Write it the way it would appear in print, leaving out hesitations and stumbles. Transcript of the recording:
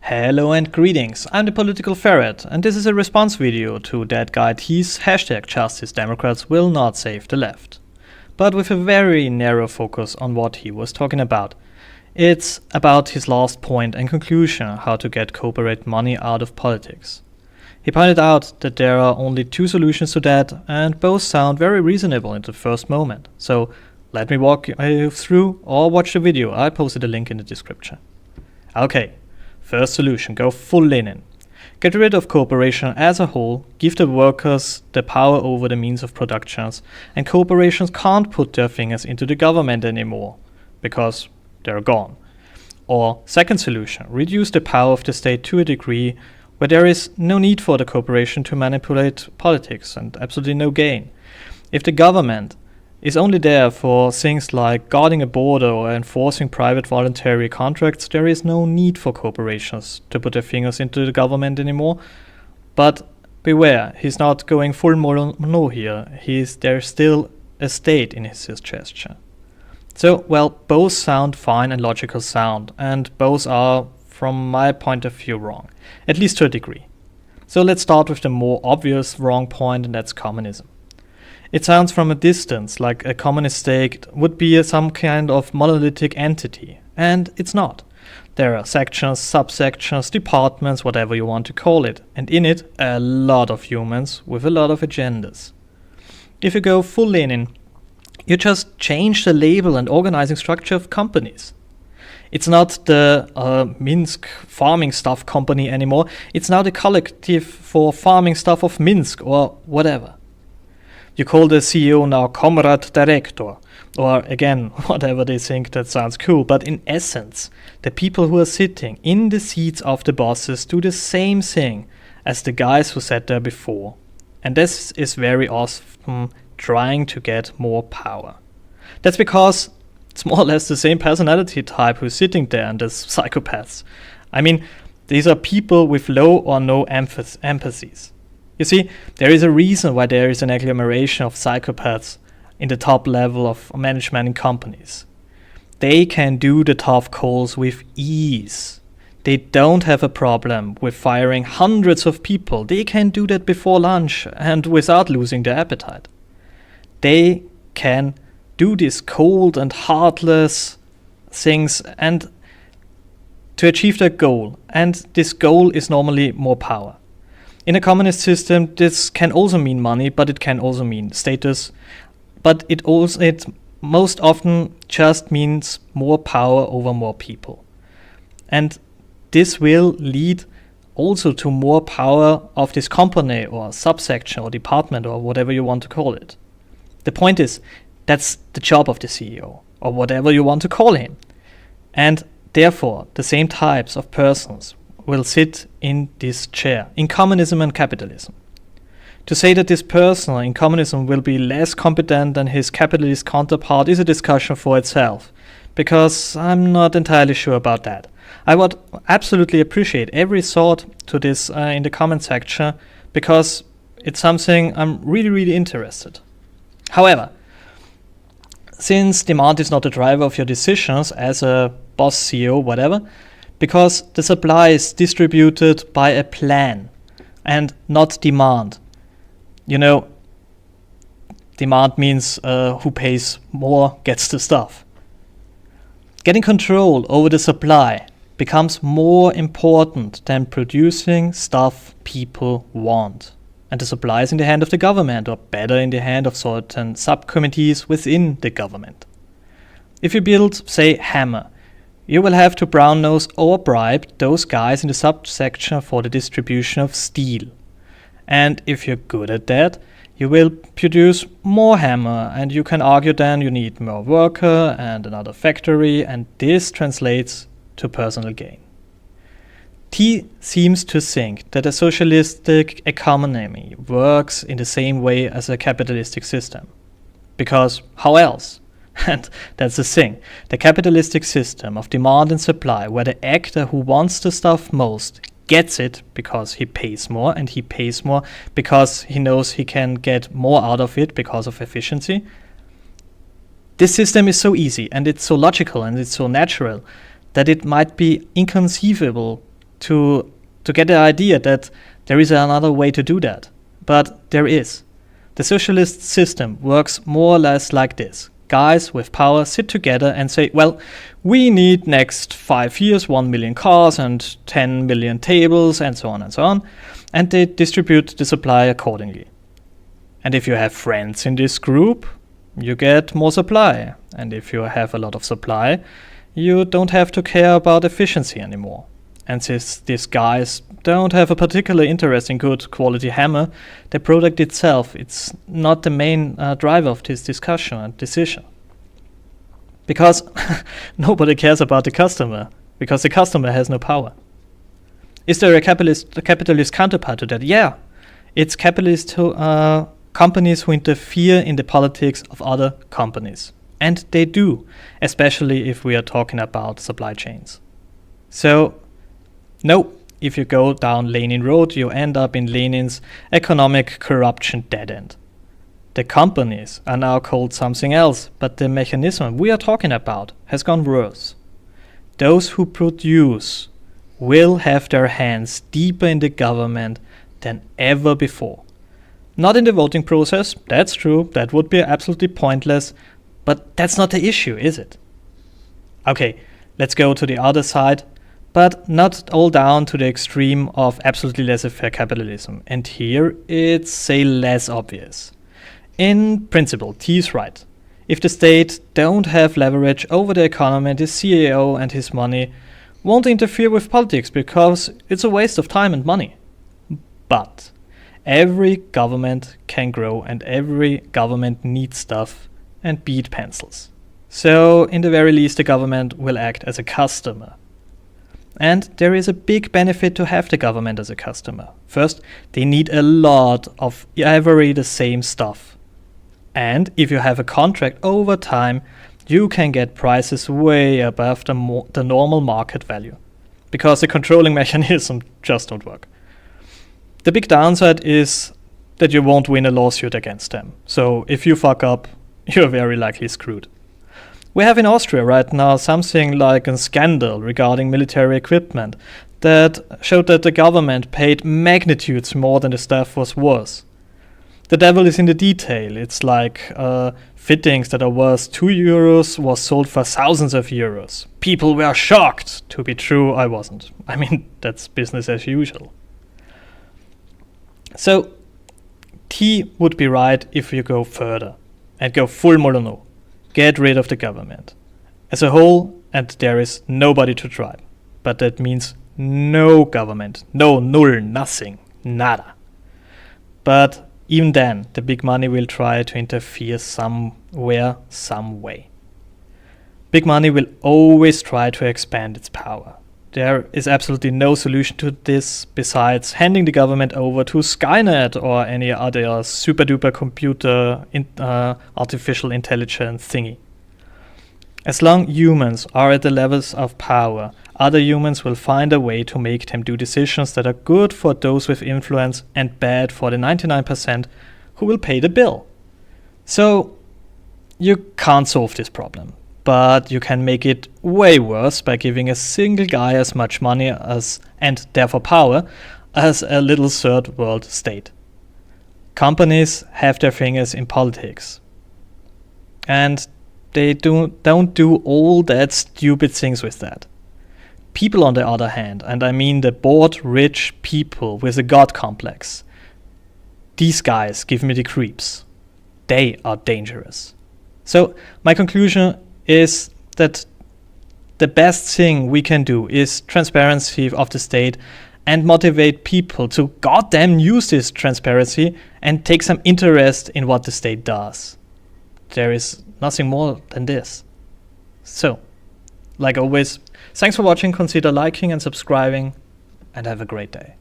Hello and greetings, I'm the Political Ferret, and this is a response video to that guy T's hashtag Justice Democrats will not save the left. But with a very narrow focus on what he was talking about. It's about his last point and conclusion, how to get corporate money out of politics. He pointed out that there are only two solutions to that, and both sound very reasonable in the first moment. So let me walk you through or watch the video. I posted a link in the description. Okay. First solution, go full linen. Get rid of corporation as a whole, give the workers the power over the means of productions, and corporations can't put their fingers into the government anymore, because they're gone. Or second solution, reduce the power of the state to a degree where there is no need for the corporation to manipulate politics and absolutely no gain. If the government is only there for things like guarding a border or enforcing private voluntary contracts, there is no need for corporations to put their fingers into the government anymore. But beware, he's not going full mono here. There's still a state in his suggestion. So, well, both sound fine and logical sound, and both are, from my point of view, wrong, at least to a degree. So let's start with the more obvious wrong point, and that's communism. It sounds from a distance like a communist state would be some kind of monolithic entity, and it's not. There are sections, subsections, departments, whatever you want to call it, and in it a lot of humans with a lot of agendas. If you go full Lenin, you just change the label and organizing structure of companies. It's not the Minsk farming stuff company anymore, it's now the collective for farming stuff of Minsk or whatever. You call the CEO now Comrade Director, or again, whatever they think that sounds cool, but in essence, the people who are sitting in the seats of the bosses do the same thing as the guys who sat there before. And this is very often trying to get more power. That's because it's more or less the same personality type who's sitting there and as psychopaths. I mean, these are people with low or no empathies. You see, there is a reason why there is an agglomeration of psychopaths in the top level of management in companies. They can do the tough calls with ease. They don't have a problem with firing hundreds of people. They can do that before lunch and without losing their appetite. They can do these cold and heartless things and to achieve their goal. And this goal is normally more power. In a communist system, this can also mean money, but it can also mean status. But it most often just means more power over more people. And this will lead also to more power of this company or subsection or department or whatever you want to call it. The point is, that's the job of the CEO or whatever you want to call him. And therefore, the same types of persons will sit in this chair, in communism and capitalism. To say that this person in communism will be less competent than his capitalist counterpart is a discussion for itself, because I'm not entirely sure about that. I would absolutely appreciate every thought to this in the comment section, because it's something I'm really interested. However, since demand is not the driver of your decisions as a boss, CEO, whatever, because the supply is distributed by a plan and not demand. You know, demand means who pays more gets the stuff. Getting control over the supply becomes more important than producing stuff people want. And the supply is in the hand of the government, or better in the hand of certain subcommittees within the government. If you build, say, Hammer, you will have to brown nose or bribe those guys in the subsection for the distribution of steel. And if you're good at that, you will produce more hammer, and you can argue then you need more worker and another factory, and this translates to personal gain. T seems to think that a socialistic economy works in the same way as a capitalistic system. Because how else? And that's the thing. The capitalistic system of demand and supply, where the actor who wants the stuff most gets it because he pays more, and he pays more because he knows he can get more out of it because of efficiency. This system is so easy, and it's so logical, and it's so natural that it might be inconceivable to get the idea that there is another way to do that. But there is. The socialist system works more or less like this. Guys with power sit together and say, well, we need next 5 years 1 million cars and 10 million tables and so on and so on. And they distribute the supply accordingly. And if you have friends in this group, you get more supply. And if you have a lot of supply, you don't have to care about efficiency anymore. And since these guys don't have a particular interest in good quality hammer, the product itself, it's not the main driver of this discussion and decision. Because nobody cares about the customer, because the customer has no power. Is there a capitalist counterpart to that? Yeah, it's capitalist companies who interfere in the politics of other companies. And they do, especially if we are talking about supply chains. So, no, if you go down Lenin Road, you end up in Lenin's economic corruption dead end. The companies are now called something else, but the mechanism we are talking about has gone worse. Those who produce will have their hands deeper in the government than ever before. Not in the voting process, that's true, that would be absolutely pointless, but that's not the issue, is it? Okay, let's go to the other side, but not all down to the extreme of absolutely laissez-faire capitalism. And here it's, say, less obvious. In principle, T is right. If the state don't have leverage over the economy, the CEO and his money won't interfere with politics because it's a waste of time and money. But every government can grow and every government needs stuff and bead pencils. So in the very least the government will act as a customer. And there is a big benefit to have the government as a customer. First, they need a lot of every the same stuff. And if you have a contract over time, you can get prices way above the normal market value. Because the controlling mechanism just don't work. The big downside is that you won't win a lawsuit against them. So if you fuck up, you're very likely screwed. We have in Austria right now something like a scandal regarding military equipment that showed that the government paid magnitudes more than the staff was worth. The devil is in the detail. It's like fittings that are worth €2 was sold for thousands of euros. People were shocked. To be true, I wasn't. I mean, that's business as usual. So, T would be right if you go further and go full Molyneux. Get rid of the government as a whole, and there is nobody to drive. But that means no government, no, null, nothing, nada. But even then, the big money will try to interfere somewhere, some way. Big money will always try to expand its power. There is absolutely no solution to this besides handing the government over to Skynet or any other super duper computer artificial intelligence thingy. As long humans are at the levels of power, other humans will find a way to make them do decisions that are good for those with influence and bad for the 99% who will pay the bill. So you can't solve this problem. But you can make it way worse by giving a single guy as much money as, and therefore power, as a little third world state. Companies have their fingers in politics. And they don't do all that stupid things with that. People, on the other hand, and I mean the bored rich people with a god complex, these guys give me the creeps. They are dangerous. So my conclusion is that the best thing we can do is transparency of the state and motivate people to goddamn use this transparency and take some interest in what the state does. There is nothing more than this. So, like always, thanks for watching, consider liking and subscribing, and have a great day.